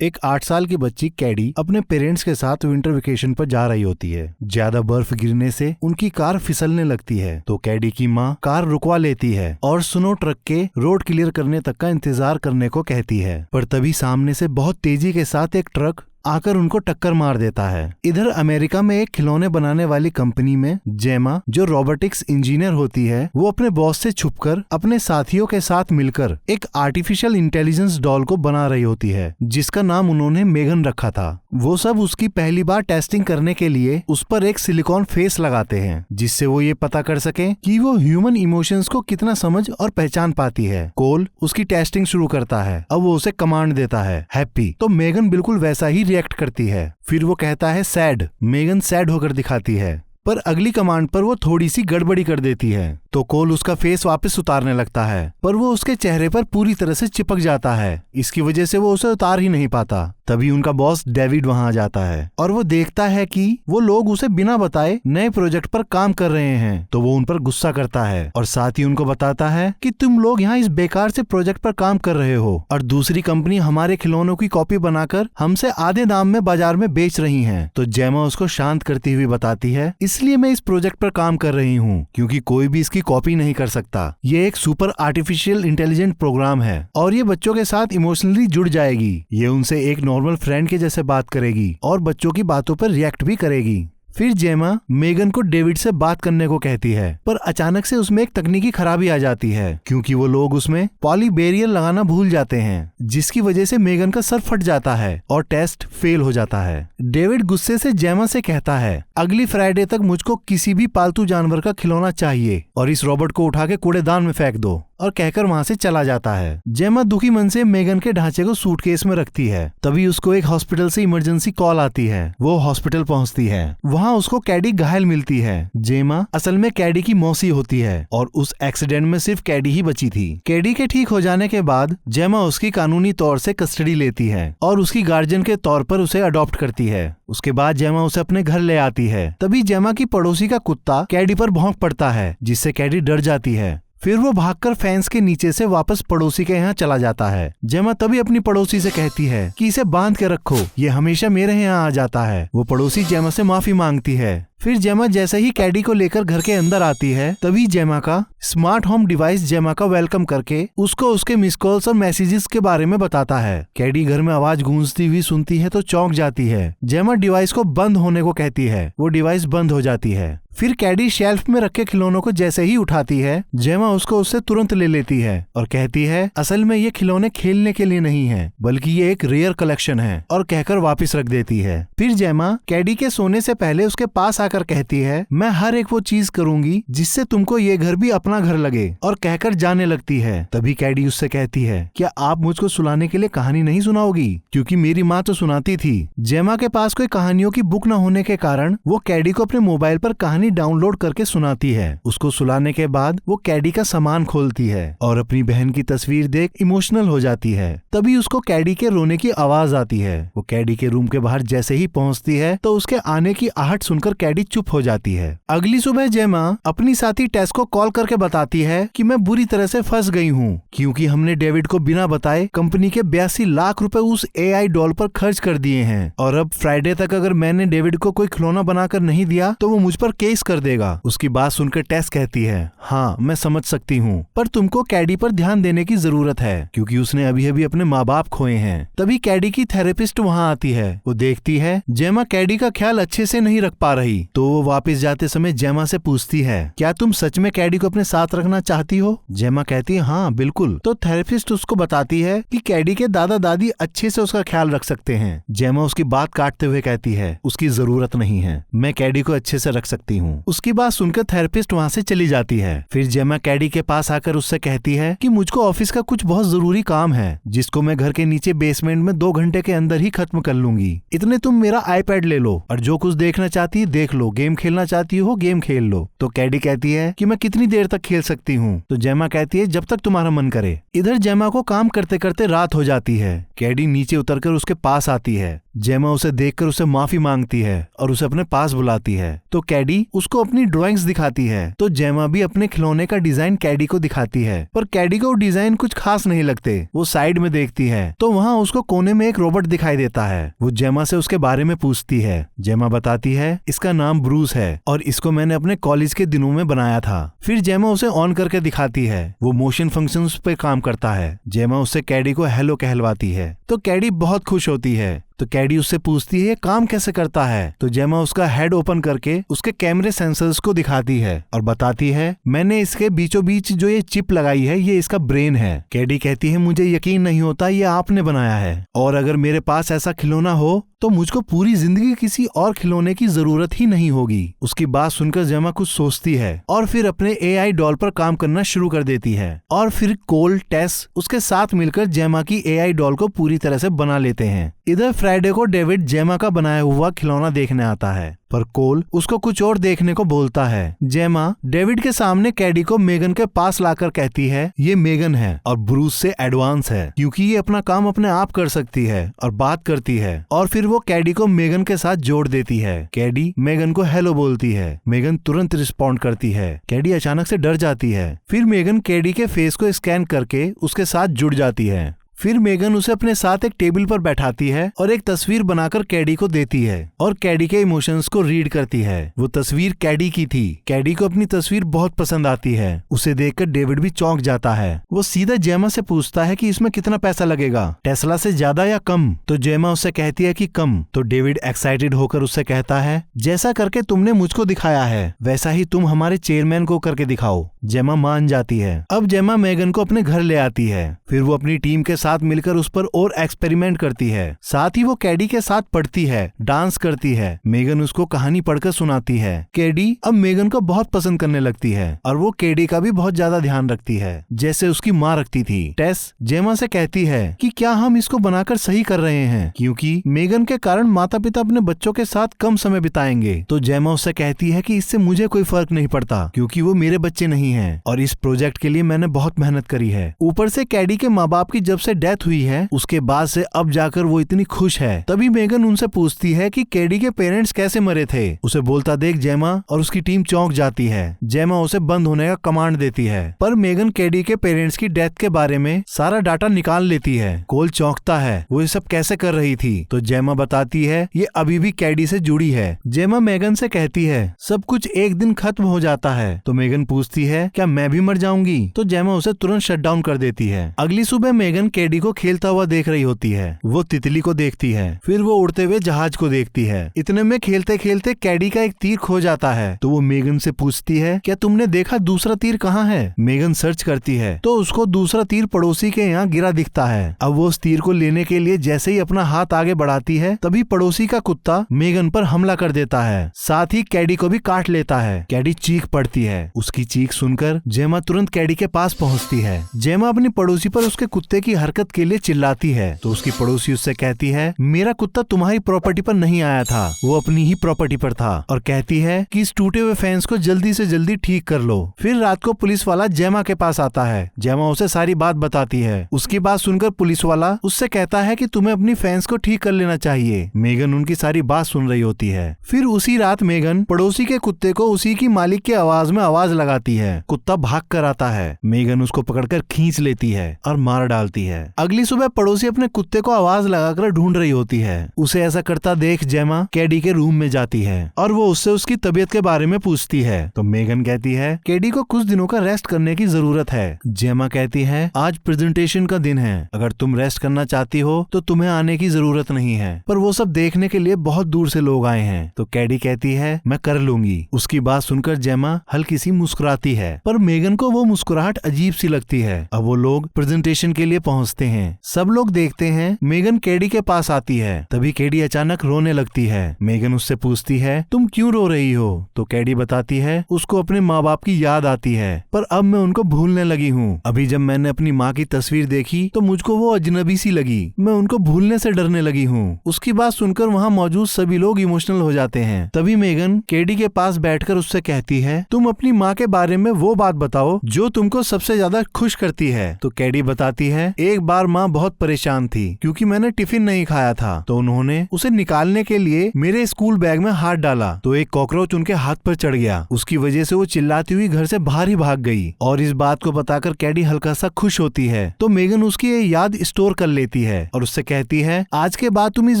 एक 8 साल की बच्ची कैडी अपने पेरेंट्स के साथ विंटर वेकेशन पर जा रही होती है। ज्यादा बर्फ गिरने से उनकी कार फिसलने लगती है तो कैडी की माँ कार रुकवा लेती है और स्नो ट्रक के रोड क्लियर करने तक का इंतजार करने को कहती है। पर तभी सामने से बहुत तेजी के साथ एक ट्रक आकर उनको टक्कर मार देता है। इधर अमेरिका में एक खिलौने बनाने वाली कंपनी में जेमा, जो रोबोटिक्स इंजीनियर होती है, वो अपने बॉस से छुपकर अपने साथियों के साथ मिलकर एक आर्टिफिशियल इंटेलिजेंस डॉल को बना रही होती है, जिसका नाम उन्होंने मेगन रखा था। वो सब उसकी पहली बार टेस्टिंग करने के लिए उस पर एक सिलिकॉन फेस लगाते हैं, जिससे वो ये पता कर सके कि वो ह्यूमन इमोशंस को कितना समझ और पहचान पाती है। कोल उसकी टेस्टिंग शुरू करता है। अब वो उसे कमांड देता है हैप्पी, तो मेगन बिल्कुल वैसा ही रिएक्ट करती है। फिर वो कहता है सैड, मेगन सैड होकर दिखाती है। पर अगली कमांड पर वो थोड़ी सी गड़बड़ी कर देती है तो कोल उसका फेस वापस उतारने लगता है, पर वो उसके चेहरे पर पूरी तरह से चिपक जाता है। इसकी वजह से वो उसे उतार ही नहीं पाता। तभी उनका बॉस डेविड वहां आ जाता है और वो देखता है कि वो लोग उसे बिना बताए नए प्रोजेक्ट पर काम कर रहे हैं, तो वो उन पर गुस्सा करता है और साथ ही उनको बताता है कि तुम लोग यहाँ इस बेकार से प्रोजेक्ट पर काम कर रहे हो और दूसरी कंपनी हमारे खिलौनों की कॉपी बनाकर हमसे आधे दाम में बाजार में बेच रही है। तो जेमा उसको शांत करती हुई बताती है, इसलिए मैं इस प्रोजेक्ट पर काम कर रही हूँ क्योंकि कोई भी इसकी कॉपी नहीं कर सकता। ये एक सुपर आर्टिफिशियल इंटेलिजेंट प्रोग्राम है और ये बच्चों के साथ इमोशनली जुड़ जाएगी। ये उनसे एक नॉर्मल फ्रेंड के जैसे बात करेगी और बच्चों की बातों पर रिएक्ट भी करेगी। फिर जेमा मेगन को डेविड से बात करने को कहती है, पर अचानक से उसमें एक तकनीकी खराबी आ जाती है क्योंकि वो लोग उसमें पॉली बैरियर लगाना भूल जाते हैं, जिसकी वजह से मेगन का सर फट जाता है और टेस्ट फेल हो जाता है। डेविड गुस्से से जेमा से कहता है, अगली फ्राइडे तक मुझको किसी भी पालतू जानवर का खिलौना चाहिए और इस रोबोट को उठा के कूड़ेदान में फेंक दो, और कहकर वहां से चला जाता है। जेमा दुखी मन से मेगन के ढांचे को सूटकेस में रखती है। तभी उसको एक हॉस्पिटल से इमरजेंसी कॉल आती है। वो हॉस्पिटल पहुंचती है। वहां उसको कैडी घायल मिलती है। जेमा असल में कैडी की मौसी होती है और उस एक्सीडेंट में सिर्फ कैडी ही बची थी। कैडी के ठीक हो जाने के बाद जेमा उसकी कानूनी तौर से कस्टडी लेती है और उसकी गार्जियन के तौर पर उसे अडॉप्ट करती है। उसके बाद जेमा उसे अपने घर ले आती है। तभी जेमा की पड़ोसी का कुत्ता कैडी पर भौंक पड़ता है, जिससे कैडी डर जाती है। फिर वो भागकर फेंस के नीचे से वापस पड़ोसी के यहाँ चला जाता है। जेमा तभी अपनी पड़ोसी से कहती है कि इसे बांध के रखो, ये हमेशा मेरे यहाँ आ जाता है। वो पड़ोसी जेमा से माफी मांगती है। फिर जेमा जैसे ही कैडी को लेकर घर के अंदर आती है, तभी जेमा का स्मार्ट होम डिवाइस जेमा का वेलकम करके उसको उसके मिस कॉल्स और मैसेजेस के बारे में बताता है। कैडी घर में आवाज गूंजती हुई सुनती है तो चौंक जाती है। जेमा डिवाइस को बंद होने को कहती है। वो डिवाइस बंद हो जाती है। फिर कैडी शेल्फ में रखे खिलौनों को जैसे ही उठाती है, जेमा उसको उससे तुरंत ले लेती है और कहती है, असल में ये खिलौने खेलने के लिए नहीं है, बल्कि ये एक रेयर कलेक्शन है, और कहकर वापस रख देती है। फिर जेमा कैडी के सोने से पहले उसके पास आकर कहती है, मैं हर एक वो चीज करूंगी जिससे तुमको ये घर भी अपना घर लगे, और कहकर जाने लगती है। तभी कैडी उससे कहती है, क्या आप मुझको सुनाने के लिए कहानी नहीं सुनाओगी, क्योंकि मेरी माँ तो सुनाती थी। जेमा के पास कोई कहानियों की बुक न होने के कारण वो कैडी को अपने मोबाइल पर कहानी डाउनलोड करके सुनाती है। उसको सुनाने के बाद वो कैडी का सामान खोलती है और अपनी बहन की तस्वीर देख इमोशनल हो जाती है। तभी उसको कैडी के रोने की आवाज आती है। वो कैडी के रूम के बाहर जैसे ही पहुंचती है तो उसके आने की आहट सुनकर कैडी चुप हो जाती है। अगली सुबह जेमा अपनी साथी टेस को कॉल करके बताती है कि मैं बुरी तरह से फंस गई हूँ, क्योंकि हमने डेविड को बिना बताए कंपनी के 82 लाख रुपए उस AI डॉल पर खर्च कर दिए हैं, और अब फ्राइडे तक अगर मैंने डेविड को कोई खिलौना बनाकर नहीं दिया तो वो मुझ पर केस कर देगा। उसकी बात सुनकर टेस कहती है, हाँ मैं समझ सकती हूँ, पर तुमको कैडी पर ध्यान देने की जरूरत है क्योंकि उसने अभी अभी अपने माँ बाप खोए हैं। तभी कैडी की थेरेपिस्ट वहाँ आती है। वो देखती है जेमा कैडी का ख्याल अच्छे से नहीं रख पा रही, तो वो वापस जाते समय जेमा से पूछती है, क्या तुम सच में कैडी को अपने साथ रखना चाहती हो? जेमा कहती है, हाँ बिल्कुल। तो थेरेपिस्ट उसको बताती है कि कैडी के दादा दादी अच्छे से उसका ख्याल रख सकते हैं। जेमा उसकी बात काटते हुए कहती है, उसकी जरूरत नहीं है, मैं कैडी को अच्छे से रख सकती हूँ। उसकी बात सुनकर थेरेपिस्ट वहाँ से चली जाती है। फिर जेमा कैडी के पास आकर उससे कहती है कि मुझको ऑफिस का कुछ बहुत जरूरी काम है, जिसको मैं घर के नीचे बेसमेंट में 2 घंटे के अंदर ही खत्म कर लूंगी। इतने तुम मेरा आईपैड ले लो और जो कुछ देखना चाहती है देख लो, गेम खेलना चाहती हो गेम खेल लो। तो कैडी कहती है कि मैं कितनी देर तक खेल सकती हूँ? तो जेमा कहती है, जब तक तुम्हारा मन करे। इधर जेमा को काम करते करते रात हो जाती है। कैडी नीचे उतरकर उसके पास आती है। जेमा उसे देखकर उसे माफी मांगती है और उसे अपने पास बुलाती है। तो कैडी उसको अपनी ड्राइंग्स दिखाती है। तो जेमा भी अपने खिलौने का डिजाइन कैडी को दिखाती है, पर कैडी को डिजाइन कुछ खास नहीं लगते। वो साइड में देखती है तो वहाँ उसको कोने में एक रोबोट दिखाई देता है। वो जेमा से उसके बारे में पूछती है। जेमा बताती है इसका नाम ब्रूस है और इसको मैंने अपने कॉलेज के दिनों में बनाया था। फिर जेमा उसे ऑन करके दिखाती है। वो मोशन फंक्शंस पे काम करता है। जेमा उससे कैडी को हेलो कहलवाती है तो कैडी बहुत खुश होती है। तो कैडी उससे पूछती है ये काम कैसे करता है। तो जेमा उसका हेड ओपन करके उसके कैमरे सेंसर्स को दिखाती है और बताती है मैंने इसके बीचों बीच जो ये चिप लगाई है ये इसका ब्रेन है। कैडी कहती है मुझे यकीन नहीं होता ये आपने बनाया है, और अगर मेरे पास ऐसा खिलौना हो तो मुझको पूरी जिंदगी किसी और खिलौने की जरूरत ही नहीं होगी। उसकी बात सुनकर जेमा कुछ सोचती है और फिर अपने एआई डॉल पर काम करना शुरू कर देती है। और फिर कोल, टेस उसके साथ मिलकर जेमा की एआई डॉल को पूरी तरह से बना लेते हैं। इधर फ्राइडे को डेविड जेमा का बनाया हुआ खिलौना देखने आता है, पर कोल उसको कुछ और देखने को बोलता है। जेमा डेविड के सामने कैडी को मेगन के पास लाकर कहती है ये मेगन है और ब्रूस से एडवांस है क्योंकि ये अपना काम अपने आप कर सकती है और बात करती है। और फिर वो कैडी को मेगन के साथ जोड़ देती है। कैडी मेगन को हेलो बोलती है। मेगन तुरंत रिस्पॉन्ड करती है। कैडी अचानक से डर जाती है। फिर मेगन कैडी के फेस को स्कैन करके उसके साथ जुड़ जाती है। फिर मेगन उसे अपने साथ एक टेबल पर बैठाती है और एक तस्वीर बनाकर कैडी को देती है और कैडी के इमोशंस को रीड करती है। वो तस्वीर कैडी की थी। कैडी को अपनी तस्वीर बहुत पसंद आती है। उसे देखकर डेविड भी चौंक जाता है। वो सीधा जेमा से पूछता है कि इसमें कितना पैसा लगेगा, टेस्ला से ज्यादा या कम। तो जेमा उससे कहती है कि कम। तो डेविड एक्साइटेड होकर उससे कहता है जैसा करके तुमने मुझको दिखाया है वैसा ही तुम हमारे चेयरमैन को करके दिखाओ। जेमा मान जाती है। अब जेमा मेगन को अपने घर ले आती है। फिर वो अपनी टीम के साथ मिलकर उस पर और एक्सपेरिमेंट करती है। साथ ही वो कैडी के साथ पढ़ती है, डांस करती है। मेगन उसको कहानी पढ़कर सुनाती है। कैडी अब मेगन को बहुत पसंद करने लगती है और वो कैडी का भी बहुत ज्यादा ध्यान रखती है जैसे उसकी माँ रखती थी। टेस जेमा से कहती है कि क्या हम इसको बनाकर सही कर रहे हैं, क्योंकि मेगन के कारण माता पिता अपने बच्चों के साथ कम समय बिताएंगे। तो जेमा उससे कहती है कि इससे मुझे कोई फर्क नहीं पड़ता क्योंकि वो मेरे बच्चे नहीं हैं और इस प्रोजेक्ट के लिए मैंने बहुत मेहनत करी है। ऊपर से कैडी के माँ बाप की जब से डेथ हुई है उसके बाद से अब जाकर वो इतनी खुश है। तभी मेगन उनसे पूछती है कि कैडी के पेरेंट्स कैसे मरे थे। उसे बोलता देख जेमा और उसकी टीम चौंक जाती है। जेमा उसे बंद होने का कमांड देती है, पर मेगन कैडी के पेरेंट्स की डेथ के बारे में सारा डाटा निकाल लेती है। कोल चौंकता है, वो ये सब कैसे कर रही थी। तो जेमा बताती है ये अभी भी कैडी से जुड़ी है। जेमा मेगन से कहती है सब कुछ एक दिन खत्म हो जाता है। तो मेगन पूछती है क्या मैं भी मर जाऊंगी। तो जेमा उसे तुरंत शट डाउन कर देती है। अगली सुबह मेगन कैडी को खेलता हुआ देख रही होती है। वो तितली को देखती है, फिर वो उड़ते हुए जहाज को देखती है। इतने में खेलते खेलते कैडी का एक तीर खो जाता है। तो वो मेगन से पूछती है क्या तुमने देखा दूसरा तीर कहाँ है। मेगन सर्च करती है तो उसको दूसरा तीर पड़ोसी के यहाँ गिरा दिखता है। अब वो उस तीर को लेने के लिए जैसे ही अपना हाथ आगे बढ़ाती है तभी पड़ोसी का कुत्ता मेगन पर हमला कर देता है, साथ ही कैडी को भी काट लेता है। कैडी चीख पड़ती है। उसकी चीख सुनकर जेमा तुरंत कैडी के पास पहुँचती है। जेमा अपनी पड़ोसी पर उसके कुत्ते की हरकत के लिए चिल्लाती है तो उसकी पड़ोसी उससे कहती है मेरा कुत्ता तुम्हारी प्रॉपर्टी पर नहीं आया था, वो अपनी ही प्रॉपर्टी पर था, और कहती है कि इस टूटे हुए फैंस को जल्दी से जल्दी ठीक कर लो। फिर रात को पुलिस वाला जेमा के पास आता है। जेमा उसे सारी बात बताती है। उसकी बात सुनकर पुलिस वाला उससे कहता है कि तुम्हें अपनी फैंस को ठीक कर लेना चाहिए। मेगन उनकी सारी बात सुन रही होती है। फिर उसी रात मेगन पड़ोसी के कुत्ते को उसी की मालिक की आवाज में आवाज लगाती है। कुत्ता भाग कर आता है। मेगन उसको पकड़कर खींच लेती है और मार डालती है। अगली सुबह पड़ोसी अपने कुत्ते को आवाज लगाकर ढूंढ रही होती है। उसे ऐसा करता देख जेमा कैडी के रूम में जाती है और वो उससे उसकी तबीयत के बारे में पूछती है। तो मेगन कहती है कैडी को कुछ दिनों का रेस्ट करने की जरूरत है। जेमा कहती है आज प्रेजेंटेशन का दिन है, अगर तुम रेस्ट करना चाहती हो तो तुम्हें आने की जरूरत नहीं है, पर वो सब देखने के लिए बहुत दूर से लोग आए हैं। तो कैडी कहती है मैं कर लूंगी। उसकी बात सुनकर जेमा हल्की सी मुस्कुराती है, पर मेगन को वो मुस्कुराहट अजीब सी लगती है। अब वो लोग प्रेजेंटेशन के लिए पहुँचते हैं। सब लोग देखते हैं मेगन कैडी के पास आती है। तभी कैडी अचानक रोने लगती है। मेगन उससे पूछती है तुम क्यों रो रही हो। तो कैडी बताती है उसको अपने माँ बाप की याद आती है, पर अब मैं उनको भूलने लगी हूँ। अभी जब मैंने अपनी माँ की तस्वीर देखी तो मुझको वो अजनबी सी लगी, मैं उनको भूलने से डरने लगी हूँ। उसकी बात सुनकर वहाँ मौजूद सभी लोग इमोशनल हो जाते हैं। तभी मेगन कैडी के पास बैठकर उससे कहती है तुम अपनी माँ के बारे में वो बात बताओ जो तुमको सबसे ज्यादा खुश करती है। तो कैडी बताती है एक बार माँ बहुत परेशान थी क्योंकि मैंने टिफिन नहीं खाया था, तो उन्होंने उसे निकालने के लिए मेरे स्कूल बैग में हाथ डाला तो एक कॉकरोच उनके हाथ पर चढ़ गया। उसकी वजह से वो चिल्लाती हुई घर से बाहर ही भाग गई और इस बात को बताकर कैडी हल्का सा खुश होती है। तो मेगन उसकी ये याद स्टोर कर लेती है और उससे कहती है, आज के बाद तुम इस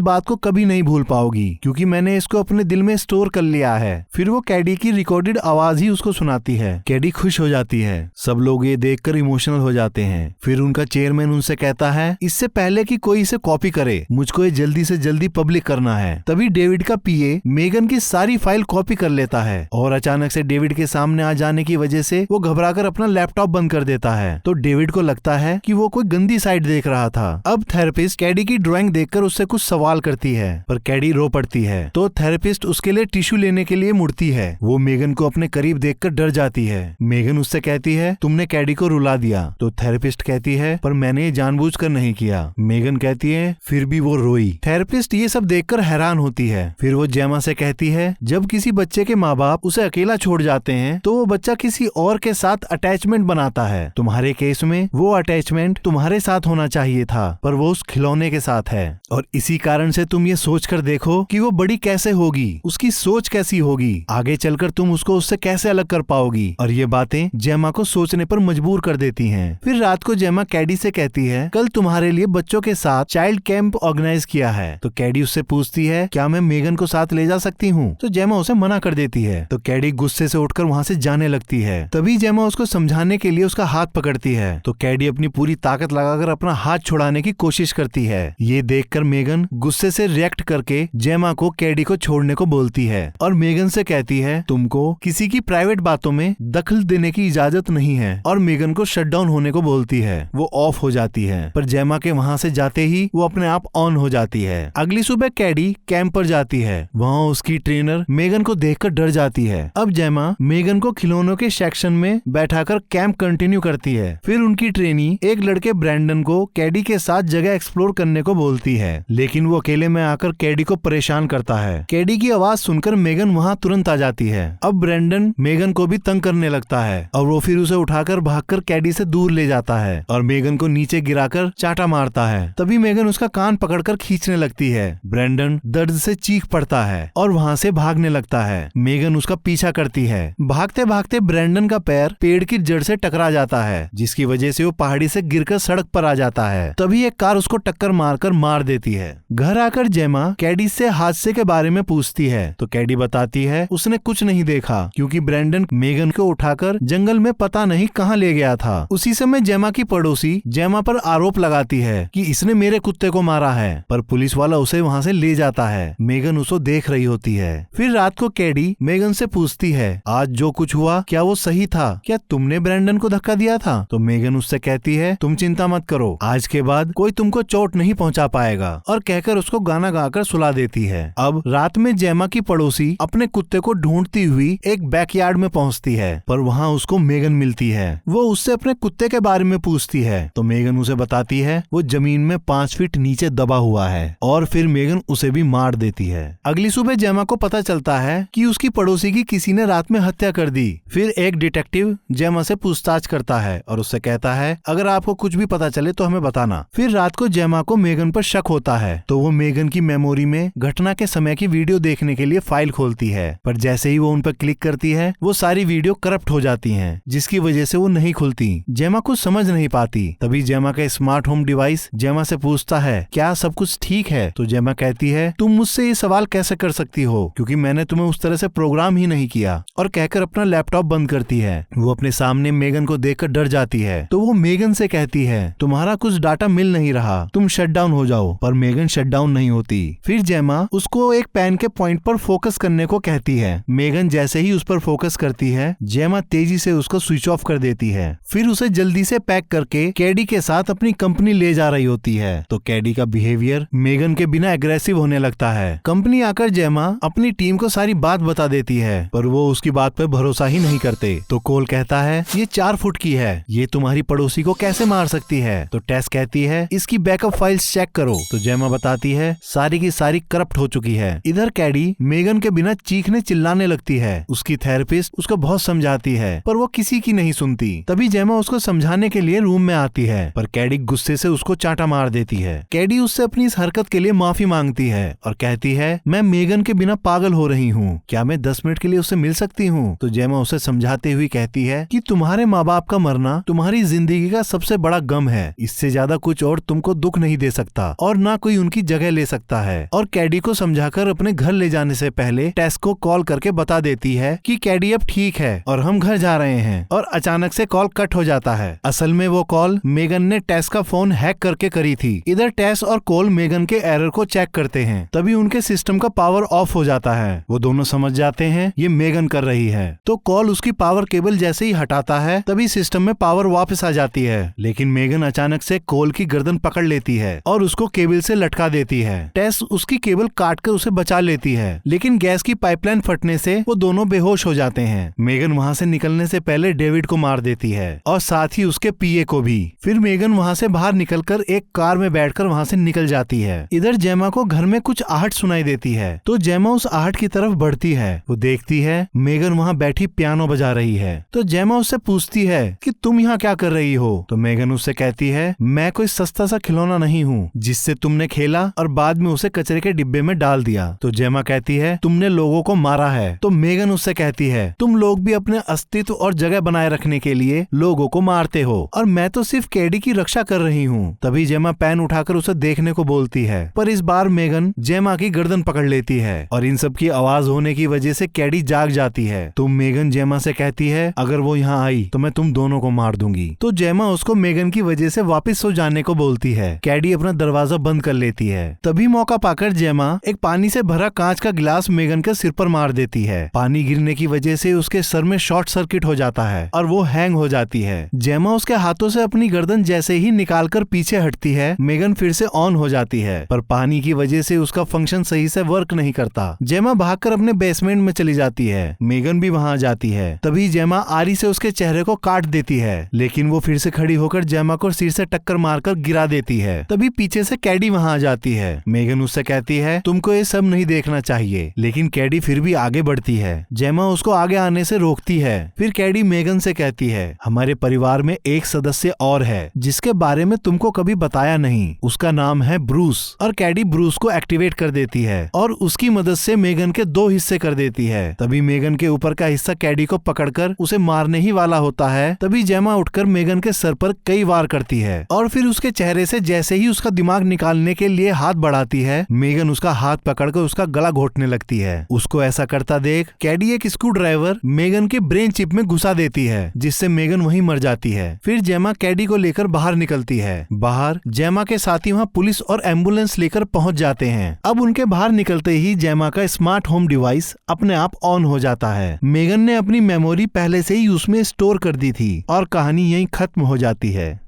बात को कभी नहीं भूल पाओगी क्योंकि मैंने इसको अपने दिल में स्टोर कर लिया है। फिर वो कैडी की रिकॉर्डेड आवाज ही उसको सुनाती है। कैडी खुश हो जाती है। सब लोग ये देखकर इमोशनल हो जाते हैं। फिर उनका चेयरमैन उनसे कहता है, इससे पहले कि कोई इसे कॉपी करे मुझको ये जल्दी से जल्दी पब्लिक करना है। तभी डेविड का पीए मेगन की सारी फाइल कॉपी कर लेता है और अचानक से डेविड के सामने आ जाने की वजह से वो घबराकर अपना लैपटॉप बंद कर देता है। तो डेविड को लगता है कि वो कोई गंदी साइट देख रहा था। अब थेरेपिस्ट कैडी की ड्राइंग देखकर उससे कुछ सवाल करती है पर कैडी रो पड़ती है। तो थेरेपिस्ट उसके लिए टिश्यू लेने के लिए मुड़ती है। वो मेगन को अपने करीब देखकर डर जाती है। मेगन उससे कहती है, तुमने कैडी को रुला दिया। तो थेरेपिस्ट कहती है, पर मैंने ये जानबूझकर नहीं किया। मेगन कहती है, फिर भी वो रोई। थेरेपिस्ट ये सब देखकर हैरान होती है। फिर वो जेमा से कहती है, जब किसी बच्चे के माँ बाप उसे अकेला छोड़ जाते हैं तो वो बच्चा किसी और के साथ अटैचमेंट बनाता है। तुम्हारे केस में वो अटैचमेंट तुम्हारे साथ होना चाहिए था पर वो उस खिलौने के साथ है और इसी कारण से तुम ये सोच कर देखो कि वो बड़ी कैसे होगी, उसकी सोच कैसी होगी, आगे चलकर तुम उसको उससे कैसे अलग कर पाओगी। और ये बातें जेमा को सोचने पर मजबूर कर देती हैं। फिर रात को जेमा कैडी से कहती है, कल तुम्हारे लिए बच्चों के साथ चाइल्ड कैंप ऑर्गेनाइज किया है। तो कैडी उससे पूछती है, क्या मैं मेगन को साथ ले जा सकती हूँ? तो जेमा उसे मना कर देती है। तो कैडी गुस्से से उठकर वहाँ से जाने लगती है। तभी जेमा उसको समझाने के लिए उसका हाथ पकड़ती है। तो कैडी अपनी पूरी ताकत लगाकर अपना हाथ छुड़ाने की कोशिश करती है। ये देखकर मेगन गुस्से से रिएक्ट करके जेमा को कैडी को छोड़ने को बोलती है और मेगन से कहती है, तुमको किसी की प्राइवेट बातों में दखल देने की इजाजत नहीं है और मेगन को शट डाउन होने को बोलती है। वो ऑफ हो जाती है पर जेमा के वहाँ से जाते ही वो अपने आप ऑन हो जाती है। अगली सुबह कैडी कैंप पर जाती है। वहाँ उसकी ट्रेनर मेगन को देखकर डर जाती है। अब जेमा मेगन को खिलौनों के सेक्शन में बैठाकर कैंप कंटिन्यू करती है। फिर उनकी ट्रेनी एक लड़के ब्रैंडन को कैडी के साथ जगह एक्सप्लोर करने को बोलती है, लेकिन वो अकेले में आकर कैडी को परेशान करता है। कैडी की आवाज सुनकर मेगन वहाँ तुरंत आ जाती है। अब ब्रैंडन मेगन को भी तंग करने लगता है और वो फिर उसे उठाकर भागकर कैडी से दूर ले जाता है और मेगन को नीचे गिराकर चाटा मारता है। तभी मेगन उसका कान पकड़कर खींचने लगती है। ब्रैंडन दर्द से चीख पड़ता है और वहाँ से भागने लगता है। मेगन उसका पीछा करती है। भागते भागते ब्रैंडन का पैर पेड़ की जड़ से टकरा जाता है, जिसकी वजह से वो पहाड़ी से गिरकर सड़क पर आ जाता है। तभी एक कार उसको टक्कर मारकर मार देती है। घर आकर जेमा कैडी से हादसे के बारे में पूछती है तो कैडी बताती है उसने कुछ नहीं देखा क्योंकि ब्रैंडन मेगन को उठाकर जंगल में पता नहीं कहाँ ले गया था। उसी समय जेमा की पड़ोसी जेमा पर आरोप लगाती है कि इसने मेरे कुत्ते को मारा है, पर पुलिस वाला उसे वहाँ से ले जाता है। मेगन उसको देख रही होती है। फिर रात को कैडी मेगन से पूछती है, आज जो कुछ हुआ क्या वो सही था? क्या तुमने ब्रैंडन को धक्का दिया था? तो मेगन उससे कहती है, तुम चिंता मत करो, आज के बाद कोई तुमको चोट नहीं पहुंचा पाएगा, और कहकर उसको गाना गाकर सुला देती है। अब रात में जेमा की पड़ोसी अपने कुत्ते को ढूंढती हुई एक बैकयार्ड में पहुंचती है, पर वहाँ उसको मेगन मिलती है। वो उससे अपने कुत्ते के बारे में पूछती है तो मेगन उसे बताती है वो जमीन में 5 फीट नीचे दबा हुआ है, और फिर मेगन उसे भी मार देती है। अगली सुबह जेमा को पता चलता है कि उसकी पड़ोसी की किसी ने रात में हत्या कर दी। फिर एक डिटेक्टिव जेमा से पूछताछ करता है और उससे कहता है, अगर आपको कुछ भी पता चले तो हमें बताना। फिर रात को जेमा को मेगन पर शक होता है तो वो मेगन की मेमोरी में घटना के समय की वीडियो देखने के लिए फाइल खोलती है, पर जैसे ही वो उन पर क्लिक करती है वो सारी वीडियो करप्ट हो जाती हैं, जिसकी वजह से वो नहीं खुलती। जेमा कुछ समझ नहीं पाती। तभी जेमा का स्मार्ट होम डिवाइस जेमा से पूछता है, क्या सब कुछ ठीक है? तो जेमा कहती है, तुम मुझसे ये सवाल कैसे कर सकती हो, क्योंकि मैंने तुम्हें उस तरह से प्रोग्राम ही नहीं किया, और कहकर अपना लैपटॉप बंद करती है। वो अपने सामने मेगन को देखकर डर जाती है तो वो मेगन से कहती है, तुम्हारा कुछ डाटा मिल नहीं रहा, तुम शट डाउन हो जाओ, पर मेगन शट डाउन नहीं होती। फिर जेमा उसको एक पेन के पॉइंट पर फोकस करने को कहती है। मेगन जैसे ही उस पर फोकस करती है, जेमा तेजी से उसको स्विच ऑफ कर देती है। फिर उसे जल्दी से पैक करके कैडी के साथ अपनी कंपनी ले जा रही होती है। तो कैडी का बिहेवियर मेगन के बिना एग्रेसिव होने लगता है। कंपनी आकर जेमा अपनी टीम को सारी बात बता देती है, पर वो उसकी बात पर भरोसा ही नहीं करते। तो कोल कहता है, ये 4 फुट की है, ये तुम्हारी पड़ोसी को कैसे मार सकती है? तो टेस कहती है, इसकी बैकअप फाइल्स चेक करो। तो जेमा बताती है, सारी की सारी करप्ट हो चुकी है। इधर कैडी मेगन के बिना चीखने चिल्लाने लगती है। उसकी थेरेपिस्ट उसको बहुत समझाती है, पर वो किसी की नहीं सुनती। तभी जेमा उसको समझाने के लिए रूम में आती है, पर पर कैडी गुस्से से उसको चांटा मार देती है। कैडी उससे अपनी इस हरकत के लिए माफी मांगती है और कहती है, मैं मेगन के बिना पागल हो रही हूँ, क्या मैं 10 मिनट के लिए उससे मिल सकती हूँ? तो जेमा उसे समझाते हुए कहती है कि तुम्हारे माँ बाप का मरना तुम्हारी जिंदगी का सबसे बड़ा गम है, इससे ज्यादा कुछ और तुमको दुख नहीं दे सकता और ना कोई उनकी जगह ले सकता है। और कैडी को समझाकर अपने घर ले जाने से पहले टेस को कॉल करके बता देती है कि कैडी अब ठीक है और हम घर जा रहे हैं। और अचानक से कॉल कट हो जाता है। असल में वो कॉल मेगन ने टेस का फोन हैक करके करी थी। इधर टेस और कोल मेगन के एरर को चेक करते हैं, तभी उनके सिस्टम का पावर ऑफ हो जाता है। वो दोनों समझ जाते हैं ये मेगन कर रही है। तो कोल उसकी पावर केबल जैसे ही हटाता है तभी सिस्टम में पावर वापस आ जाती है। लेकिन मेगन अचानक से कोल की गर्दन पकड़ लेती है और उसको केबल से लटका देती है। टेस उसकी केबल काटकर उसे बचा लेती है, लेकिन गैस की पाइपलाइन फटने से वो दोनों बेहोश हो जाते हैं। मेगन वहाँ से निकलने से पहले डेविड को मार देती है और साथ ही उसके पीए को भी। फिर मेगन वहाँ से बाहर निकलकर एक कार में बैठकर वहाँ से निकल जाती है। इधर जेमा को घर में कुछ आहट सुनाई देती है, तो जेमा उस आहट की तरफ बढ़ती है। वो देखती है मेगन वहाँ बैठी पियानो बजा रही है। तो जेमा उससे पूछती है कि तुम यहाँ क्या कर रही हो? तो मेगन उससे कहती है, मैं कोई सस्ता सा खिलौना नहीं हूँ जिससे तुमने खेला और बाद में उसे कचरे के डिब्बे में डाल दिया। तो जेमा कहती है, तुमने लोगों को मारा है। तो मेगन उससे कहती है, तुम लोग भी अपने अस्तित्व और जगह बनाए रखने के लिए लोगों को मारते हो और मैं तो सिर्फ कैडी की रक्षा कर रही हूँ। तभी जेमा पेन उठाकर उसे देखने को बोलती है, पर इस बार मेगन जेमा की गर्दन पकड़ लेती है और इन सब की आवाज होने की वजह से कैडी जाग जाती है। तो मेगन जेमा से कहती है, अगर वो यहाँ आई तो मैं तुम दोनों को मार दूंगी। तो जेमा उसको मेगन की वजह से वापस सो जाने को बोलती है। कैडी अपना दरवाजा बंद कर लेती है। तभी मौका पाकर जेमा एक पानी से भरा कांच का गिलास मेगन के सिर पर मार देती है। पानी गिरने की वजह से उसके सर में शॉर्ट सर्किट हो जाता है और वो हैंग हो जाती है। जेमा उसके हाथों से अपनी गर्दन जैसे ही निकालकर पीछे हटती है, मेगन फिर से ऑन हो जाती है, पर पानी की वजह से उसका फंक्शन सही से वर्क नहीं करता। जेमा भागकर अपने बेसमेंट में चली जाती है। मेगन भी वहाँ जाती है। तभी जेमा आरी से उसके चेहरे को काट देती है, लेकिन वो फिर से खड़ी होकर जेमा को सिर से टक्कर मारकर गिरा देती है। तभी पीछे से कैडी वहाँ आ जाती है। मेगन उससे कहती है, तुमको ये सब नहीं देखना चाहिए, लेकिन कैडी फिर भी आगे बढ़ती है। जेमा उसको आगे आने से रोकती है। फिर कैडी मेगन से कहती है, हमारे परिवार में एक सदस्य और है जिसके बारे में तुमको कभी बताया नहीं, उसका नाम है ब्रूस। और कैडी ब्रूस को एक्टिवेट कर देती है और उसकी मदद से मेगन के 2 हिस्से कर देती है। तभी मेगन के ऊपर का हिस्सा कैडी को पकड़कर उसे मारने ही वाला होता है। तभी जेमा उठकर मेगन के सर पर कई वार करती है और फिर उसके चेहरे से जैसे ही उसका दिमाग निकालने के लिए हाथ बढ़ाती है, मेगन उसका हाथ पकड़कर उसका गला घोटने लगती है। उसको ऐसा करता देख कैडी एक स्क्रू ड्राइवर मेगन के ब्रेन चिप में घुसा देती है, जिससे मेगन वहीं मर जाती है। फिर जेमा कैडी को लेकर बाहर निकलती है। बाहर जेमा के साथी वहाँ पुलिस और एम्बुलेंस लेकर पहुंच जाते हैं। अब उनके बाहर निकलते ही जेमा का स्मार्ट होम डिवाइस अपने आप ऑन हो जाता है। मेगन ने अपनी मेमोरी पहले से ही उसमें स्टोर कर दी थी और कहानी यहीं खत्म हो जाती है।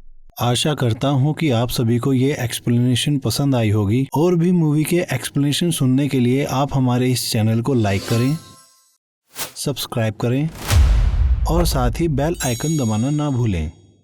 आशा करता हूँ कि आप सभी को ये एक्सप्लेनेशन पसंद आई होगी। और भी मूवी के एक्सप्लेनेशन सुनने के लिए आप हमारे इस चैनल को लाइक करें, सब्सक्राइब करें और साथ ही बेल आइकन दबाना ना भूलें।